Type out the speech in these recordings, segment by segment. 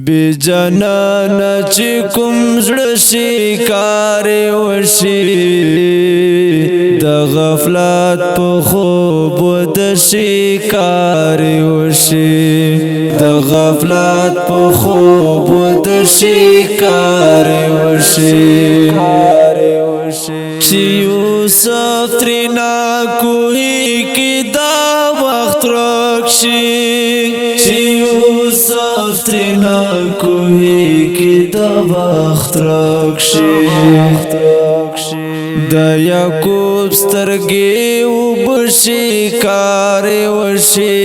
بی جنانا چی کم زړه شکار وشي د غفلت په خوب د شکار وشي د غفلت په خوب د شکار وشي چې یوسف ترنا کوهی کی دا وخت رکشي چې یوسف ترنا کوهی کی دا وخت رکشي د یعقوب سترګې وبشي کار وشي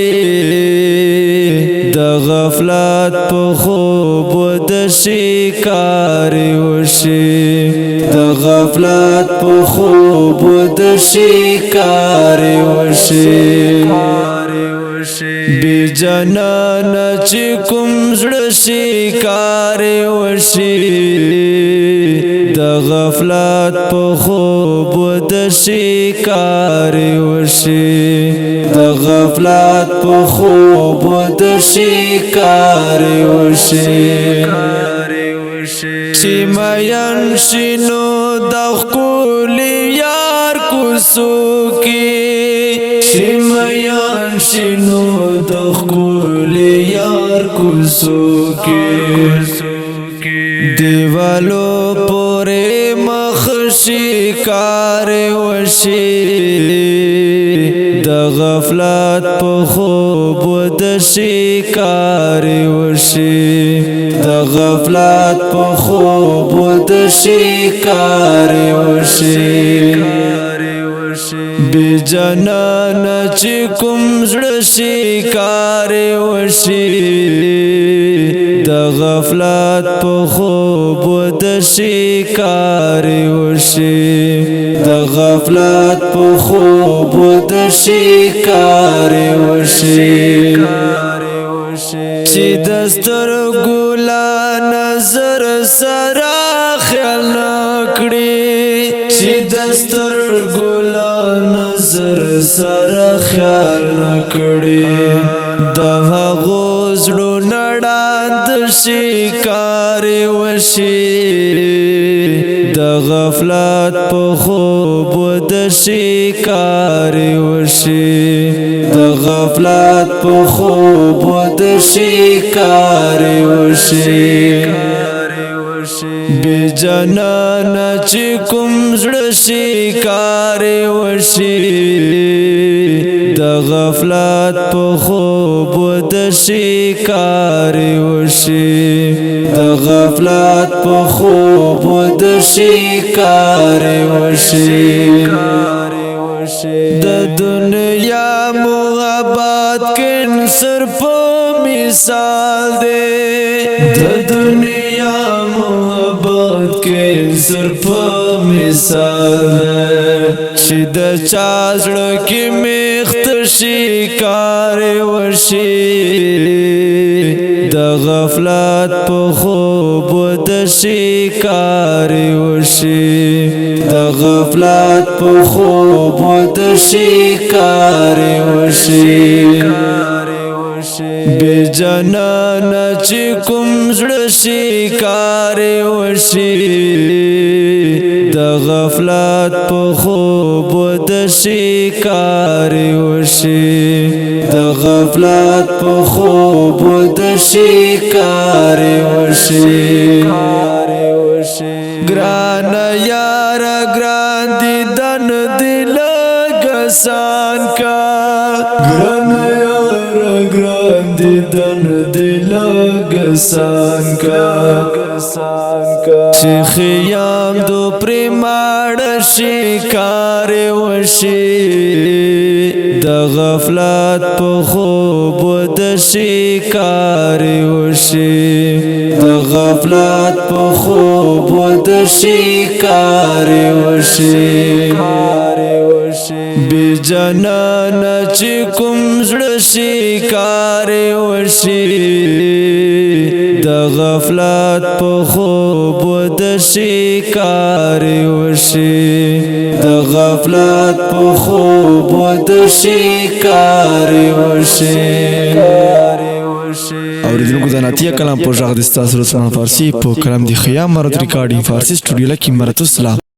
د غفلت په خوب د شکار وشي د غفلت په خوب د شکار وشي بی جنانا چی کم زړه شکار وشي د غفلت په خوب د شکار وشي د غفلت په خوب د شکار وشي چې مین شنو د ښکل یار کوڅو کې چې مین شنو د ښکل یار کوڅو کې دیوالو پورې مخ شکار وشي د غفلت په خوب د شکار وشي د غفلت په خوب د شکار وشي بی جنانا چی کم زړه شکار وشي د غفلت په خوب د شکار وشي د غفلت په خوب د شکار وشي چې د سترګو لا نظر سره خیال نکړي چې د سترګو لا نظر سره خیال نکړي د هغو زړو نړاند شکار وشي د غفلت په خوب د شکار وشي د غفلت په خوب د شکار وشي بی جنانا چی کم زړه شکار وشي د غفلت په خوب د شکار وشي د غفلت په خوب د شکار وشي د دنیا محبت کینسر په مثال دی د دنیا محبت کینسر په مثال دی چې د چا زړه کې میخت شکار وشي د غفلت په خوب د شکار وشي د غفلت په خوب د شکار وشي بی جنانا چی کم زړه شکار وشي د غفلت په خوب د شکار وشي د غفلت په خوب د شکار وشي ګران یار ګران دیدن دل گسان کا ګران یار ګران دیدن دل گسان کا چې خیام دو پرماړ شکار وشي د غفلت په خوب د شکار وشي د غفلت په خوب د شکار وشي بی جنانا چی کم زړه شکار وشي د غفلت په خوب د شکار وشي د غفلت په خوب د شکار وشي اوریدونکو د ناتیه کلام په ژغ د ستاسو رسمان فارسی په کلام دی خیام مرد ریکارډینګ فارسی سټوډیو لکه مرتو سلام